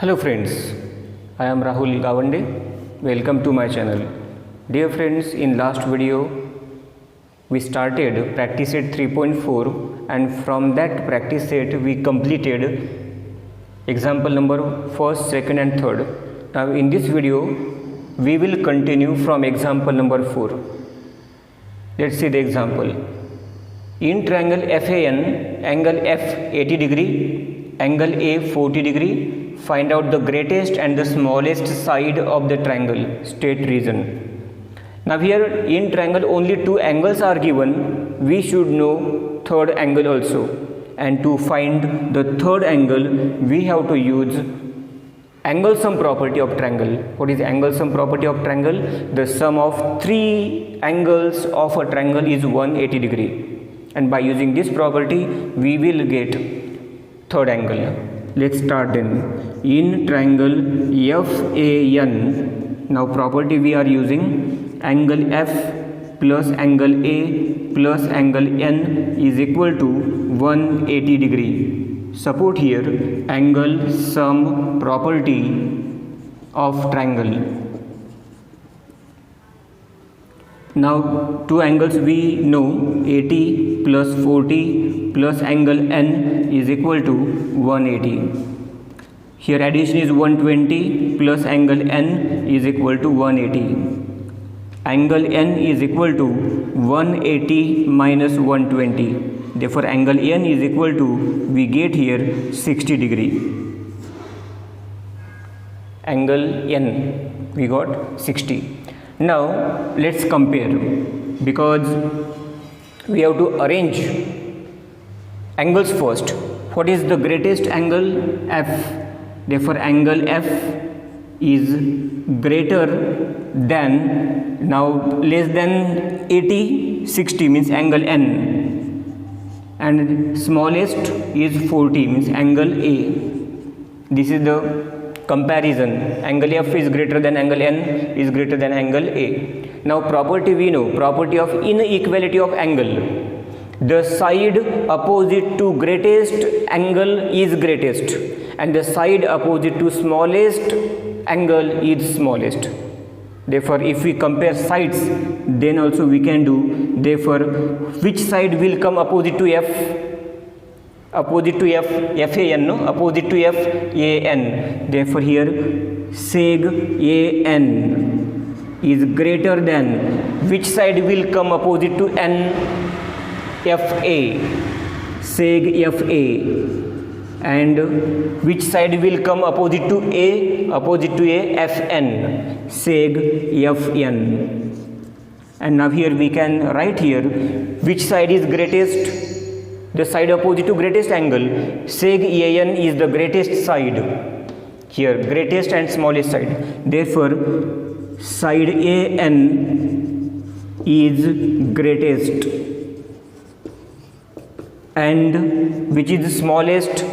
Hello friends, I am Rahul Gawande. Welcome to my channel. Dear friends, in last video we started practice set 3.4 and from that practice set we completed example number 1st, 2nd and 3rd. Now in this video we will continue from example number 4. Let's see the example. In triangle FAN, angle F 80 degree, angle A 40 degree. Find out the greatest and the smallest side of the triangle. State reason. Now here in triangle only two angles are given. We should know third angle also. And to find the third angle, we have to use angle sum property of triangle. What is angle sum property of triangle? The sum of three angles of a triangle is 180 degree. And by using this property, we will get third angle. Let's start then. In triangle FAN, now property we are using angle F plus angle A plus angle N is equal to 180 degree. Support here angle sum property of triangle. Now two angles we know, 80 plus 40 plus angle N is equal to 180. Here addition is 120 plus angle N is equal to 180. Angle N is equal to 180 minus 120. Therefore angle N is equal to, we get here 60 degree. Angle N we got 60. Now let's compare, because we have to arrange angles first. What is the greatest angle? F. Therefore angle F is greater than, now less than 80, 60 means angle N, and smallest is 40 means angle A. This is the comparison. Angle F is greater than angle N is greater than angle A. Now property we know, property of inequality of angle. The side opposite to greatest angle is greatest and the side opposite to smallest angle is smallest. Therefore if we compare sides, then also we can do. Therefore which side will come opposite to F? Opposite to FAN, no? Opposite to FAN. Therefore here seg AN is greater than, which side will come opposite to N? FA. Seg FA. And which side will come opposite to A? Opposite to A? FN. Seg FN. And now here we can write here which side is greatest. The side opposite to greatest angle. Seg AN is the greatest side. Here greatest and smallest side. Therefore side AN is greatest. And which is the smallest?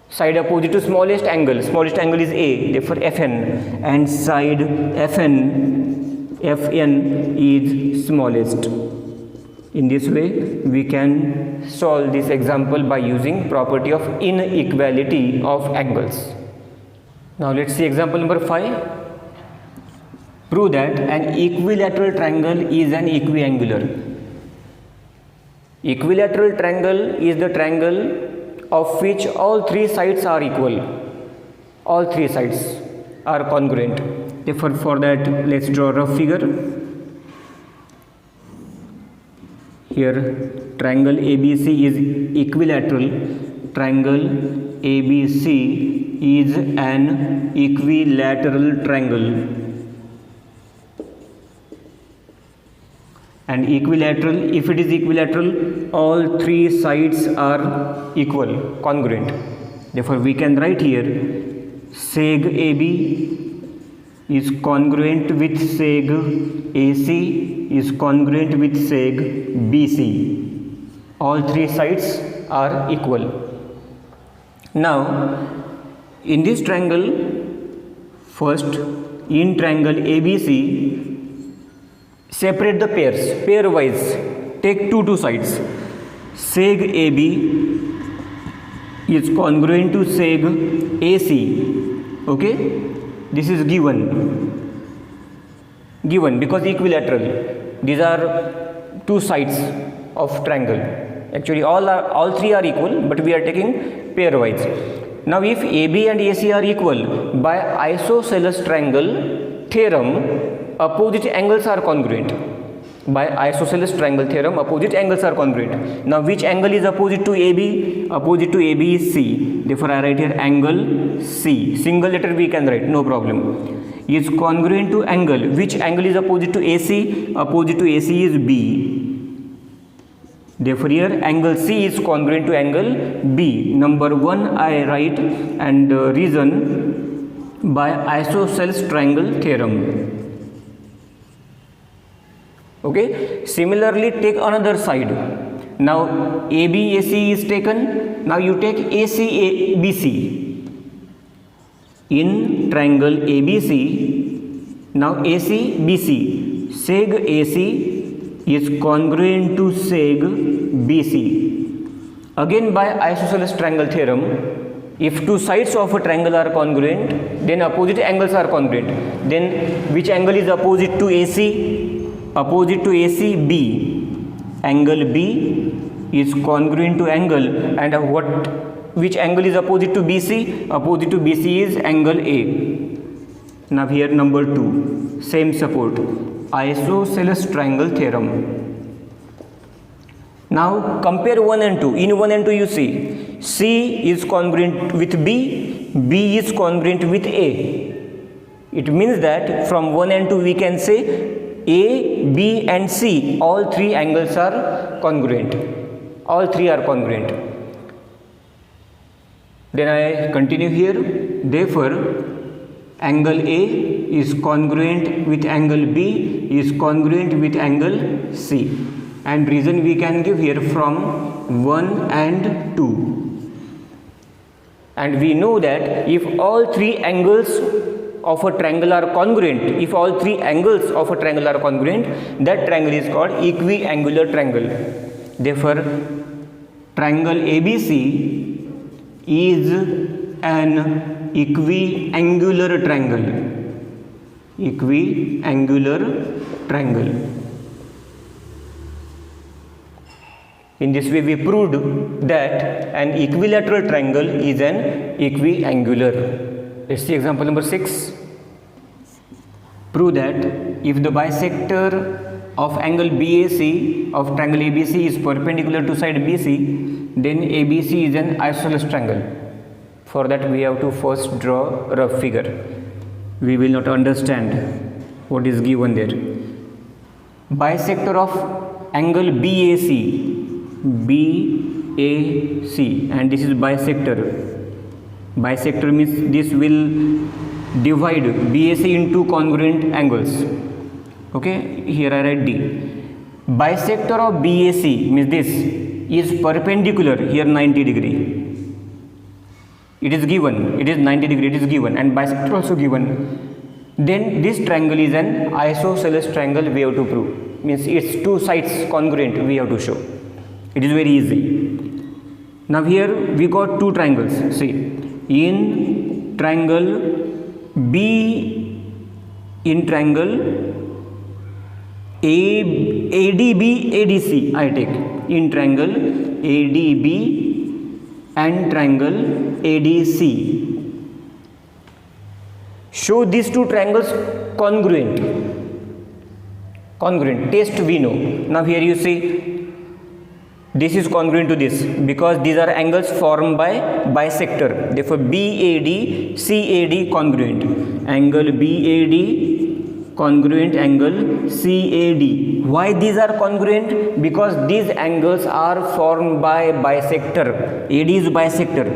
Side opposite to smallest angle. Smallest angle is A. Therefore FN. And side FN is smallest. In this way we can solve this example by using property of inequality of angles. Now let's see example number 5. Prove that an equilateral triangle is an equiangular. Equilateral triangle is the triangle of which all three sides are equal. All three sides are congruent. Therefore for that let's draw a rough figure. Here triangle ABC is equilateral. Triangle ABC is an equilateral triangle. And equilateral, if it is equilateral, all three sides are equal, congruent. Therefore we can write here seg AB is congruent with seg AC is congruent with seg BC. All three sides are equal. Now in this triangle, first in triangle ABC, separate the pairs, pairwise. Take two sides. Seg AB is congruent to seg AC. Okay, this is given because equilateral. These are two sides of triangle. Actually all three are equal, but we are taking pairwise. Now if AB and AC are equal, by isosceles triangle theorem opposite angles are congruent. By isosceles triangle theorem opposite angles are congruent. Now which angle is opposite to AB? Opposite to AB is C. Therefore I write here angle C. Single letter we can write, no problem. Is congruent to angle. Which angle is opposite to AC? Opposite to AC is B. Therefore here angle C is congruent to angle B. Number 1 I write, and reason by isosceles triangle theorem. Okay, similarly take another side. Now ABAC is taken. Now you take ACBC. In triangle ABC, now ACBC, seg AC is congruent to seg BC. Again by isosceles triangle theorem, if two sides of a triangle are congruent, then opposite angles are congruent. Then which angle is opposite to AC? Opposite to AC, B. Angle B is congruent to angle, and which angle is opposite to BC? Opposite to BC is angle A. Now here number 2, same support, isosceles triangle theorem. Now compare 1 and 2. In 1 and 2 you see C is congruent with B, B is congruent with A. It means that from 1 and 2 we can say A, B and C, all three angles are congruent. All three are congruent. Then I continue here. Therefore angle A is congruent with angle B is congruent with angle C, and reason we can give here from 1 and 2. And we know that if all three angles of a triangle are congruent, if all three angles of a triangle are congruent, that triangle is called equiangular triangle. Therefore triangle ABC is an equiangular triangle. Equiangular triangle. In this way we proved that an equilateral triangle is an equiangular. Let's see example number 6. Prove that if the bisector of angle BAC of triangle ABC is perpendicular to side BC, then ABC is an isosceles triangle. For that we have to first draw a rough figure. We will not understand what is given there. Bisector of angle BAC, and this is bisector. Bisector means this will divide BAC into congruent angles. Okay, here I write D. Bisector of BAC means this is perpendicular, here 90 degree. It is given, it is 90 degree, it is given, and bisector also given. Then this triangle is an isosceles triangle we have to prove. Means its two sides congruent we have to show. It is very easy. Now here we got two triangles. See, in triangle ADB ADC I take. In triangle ADB and triangle ADC. Show these two triangles congruent. Test we know. Now here you see this is congruent to this because these are angles formed by bisector. Therefore BAD CAD congruent. Angle BAD congruent angle CAD. Why these are congruent? Because these angles are formed by bisector. AD is bisector.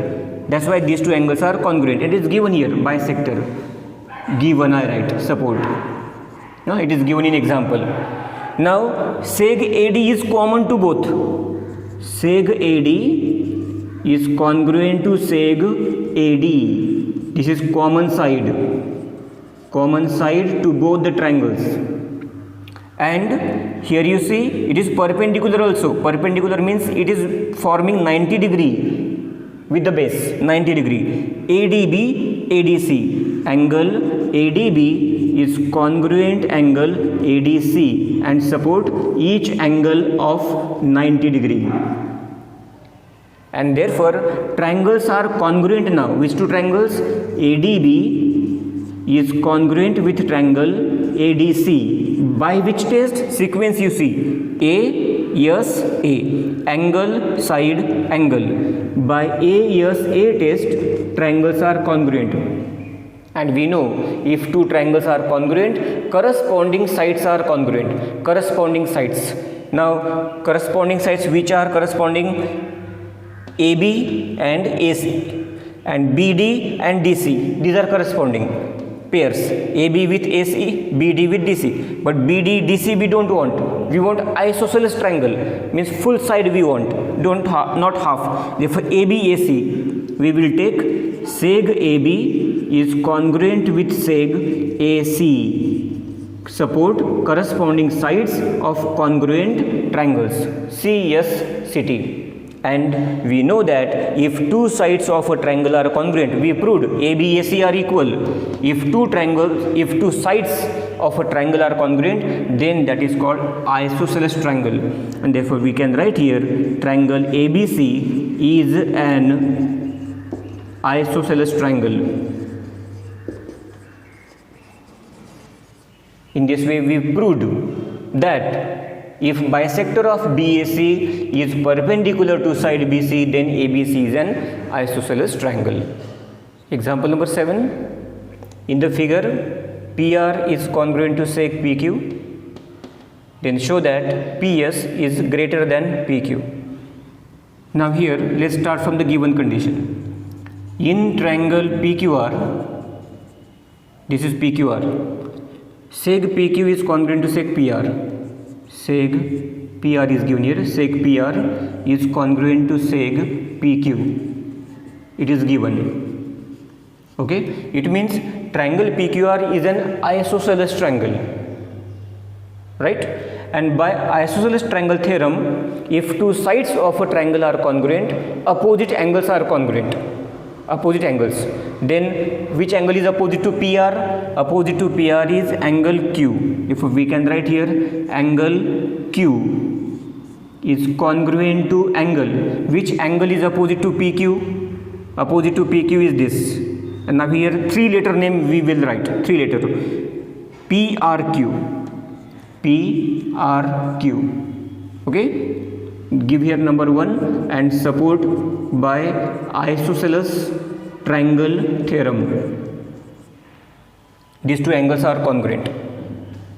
That's why these two angles are congruent. It is given here, bisector. Given I write, support. No, it is given in example. Now seg AD is common to both. Seg AD is congruent to seg AD. This is common side to both the triangles. And here you see it is perpendicular also. Perpendicular means it is forming 90 degree. with the base 90 degree. ADB, ADC. Angle ADB is congruent angle ADC and support each angle of 90 degree. And therefore triangles are congruent now. Which two triangles? ADB is congruent with triangle ADC. By which test? Sequence you see. A, yes, A. Angle, side, angle. By A, yes, A test, triangles are congruent. And we know if two triangles are congruent, corresponding sides are congruent. Corresponding sides. Now, corresponding sides which are corresponding? AB and AC. And BD and DC. These are corresponding pairs. AB with AC, BD with DC. But BD, DC we don't want. We want isosceles triangle. Means full side we want. Not half. Therefore AB, AC. We will take seg AB is congruent with seg AC. Support corresponding sides of congruent triangles. CSCT. And we know that if two sides of a triangle are congruent, we proved ABAC are equal. If two sides of a triangle are congruent, then that is called isosceles triangle. And therefore we can write here triangle ABC is an isosceles triangle. In this way we proved that if bisector of BAC is perpendicular to side BC, then ABC is an isosceles triangle. Example number 7. In the figure, PR is congruent to sec PQ. Then show that PS is greater than PQ. Now here, let's start from the given condition. In triangle PQR, this is PQR. Sec PQ is congruent to sec PR. Seg PR is given here. Seg PR is congruent to seg PQ. It is given. Okay. It means triangle PQR is an isosceles triangle. Right. And by isosceles triangle theorem, if two sides of a triangle are congruent, opposite angles are congruent. Opposite angles. Then which angle is opposite to PR? Opposite to PR is angle Q. If we can write here angle Q is congruent to angle. Which angle is opposite to PQ? Opposite to PQ is this. And now here 3-letter name we will write. 3-letter. PRQ. PRQ. Okay. Give here number 1 and support by isosceles triangle theorem. These two angles are congruent.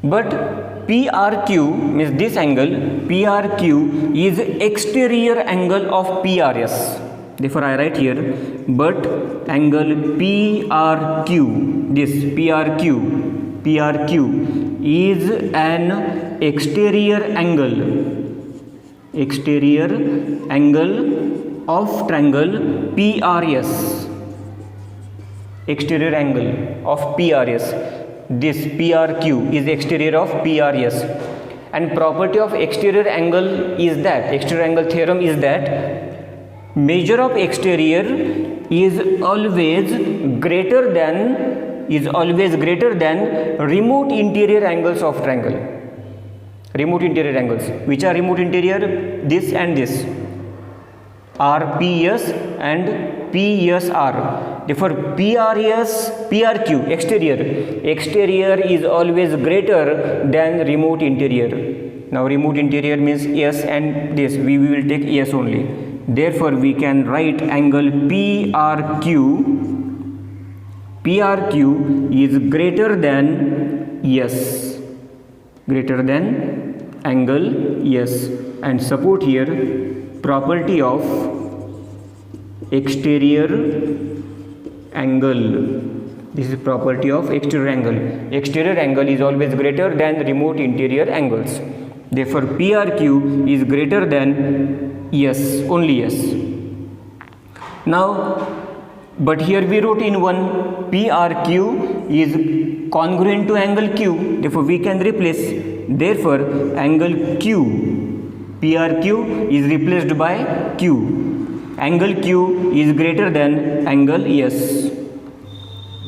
But PRQ means this angle, PRQ is exterior angle of PRS. Therefore I write here, but angle PRQ, this PRQ is an exterior angle of triangle PRS. Exterior angle of PRS. This PRQ is exterior of PRS. And property of exterior angle is that, exterior angle theorem is that measure of exterior is always greater than remote interior angles of triangle. Remote interior angles. Which are remote interior? This and this. RPS and PSR. Therefore PRQ exterior is always greater than remote interior. Now remote interior means S and this we will take S only. Therefore we can write angle PRQ is greater than S, greater than angle S, and support here property of exterior angle. This is property of exterior angle. Exterior angle is always greater than remote interior angles. Therefore PRQ is greater than S, only S. Now, but here we wrote in one PRQ is congruent to angle Q. Therefore we can replace. Therefore angle Q, PRQ is replaced by Q. angle Q is greater than angle S.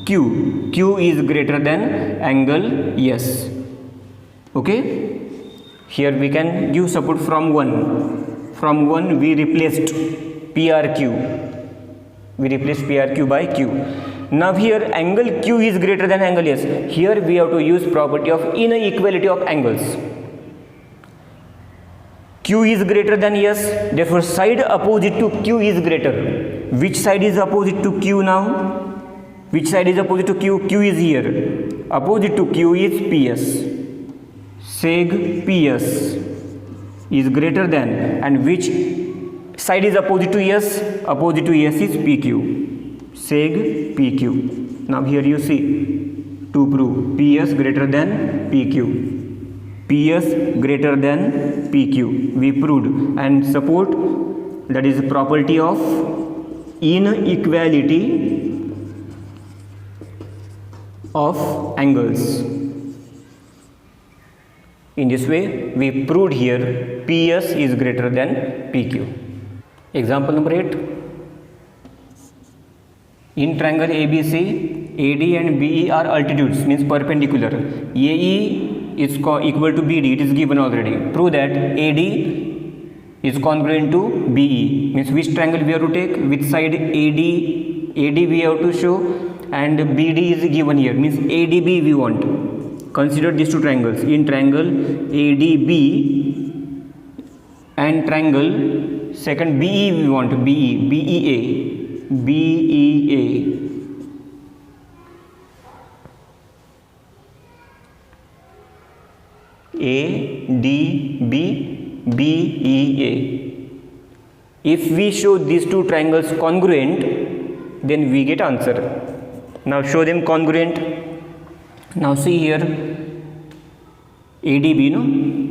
Q is greater than angle S. Okay, here we can give support from 1. From 1 we replaced PRQ. We replace PRQ by Q. Now here angle Q is greater than angle S. Here we have to use property of inequality of angles. Q is greater than S, therefore side opposite to Q is greater. Which side is opposite to Q now? Which side is opposite to Q? Q is here. Opposite to Q is PS. Seg PS is greater than, and which side is opposite to S? Opposite to S is PQ. Seg PQ. Now here you see, to prove PS greater than PQ. PS greater than PQ. We proved. And support, that is property of inequality of angles. In this way we proved here PS is greater than PQ. Example number 8. In triangle ABC, AD and BE are altitudes, means perpendicular. AE is equal to BD, it is given already. Prove that AD is congruent to BE, means which triangle we have to take, which side AD we have to show, and BD is given here, means ADB we want. Consider these two triangles. In triangle ADB and triangle second BE we want, BEA. ADB, BEA. If we show these two triangles congruent, then we get answer. Now show them congruent. Now see here, ADB, no?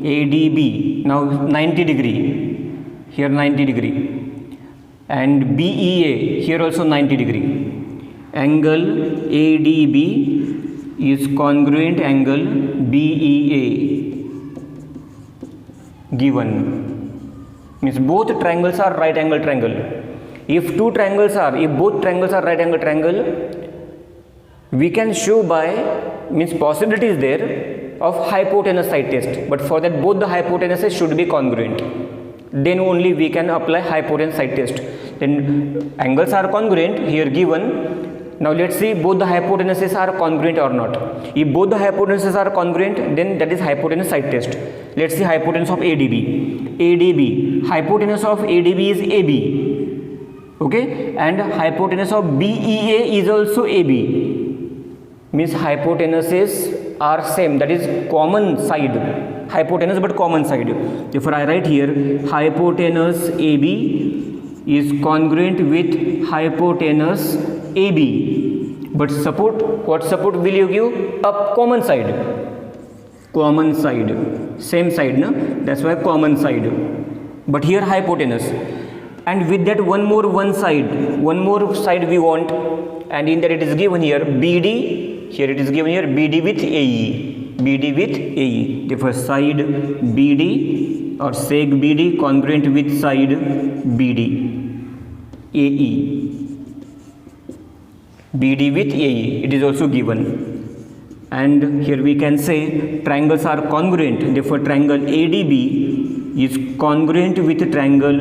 ADB, now 90 degree, here 90 degree, and BEA, here also 90 degree. Angle ADB is congruent angle BEA. Given, means both triangles are right angle triangle. If both triangles are right angle triangle, we can show by, means possibility is there of hypotenuse side test, but for that both the hypotenuses should be congruent, then only we can apply hypotenuse side test. Then angles are congruent here given. Now let's see both the hypotenuses are congruent or not. If both the hypotenuses are congruent, then that is hypotenuse side test. Let's see hypotenuse of ADB. Hypotenuse of ADB is AB. Okay, and hypotenuse of BEA is also AB. Means hypotenuses are same, that is common side. Hypotenuse but common side. Therefore I write here hypotenuse AB is congruent with hypotenuse AB. But support, what support will you give? A common side. Common side. Same side, no? That's why common side. But here hypotenuse. And with that one more side we want. And in that it is given here BD. Here it is given here BD with AE. BD with AE. Therefore side BD or seg BD congruent with side BD. AE. BD with AE, it is also given. And here we can say triangles are congruent, therefore triangle ADB is congruent with triangle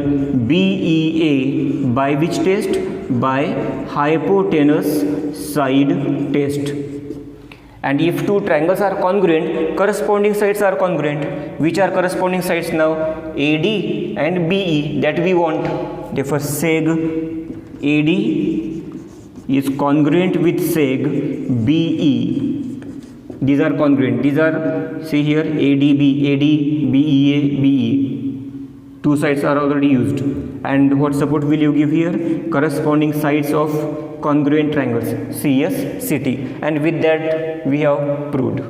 BEA by which test? By hypotenuse side test. And if two triangles are congruent, corresponding sides are congruent. Which are corresponding sides now? AD and BE, that we want. Therefore seg AD is congruent with seg BE. These are congruent. These are, see here, ADB, AD, BEA, BE. Two sides are already used. And what support will you give here? Corresponding sides of congruent triangles, CS, CT. And with that we have proved.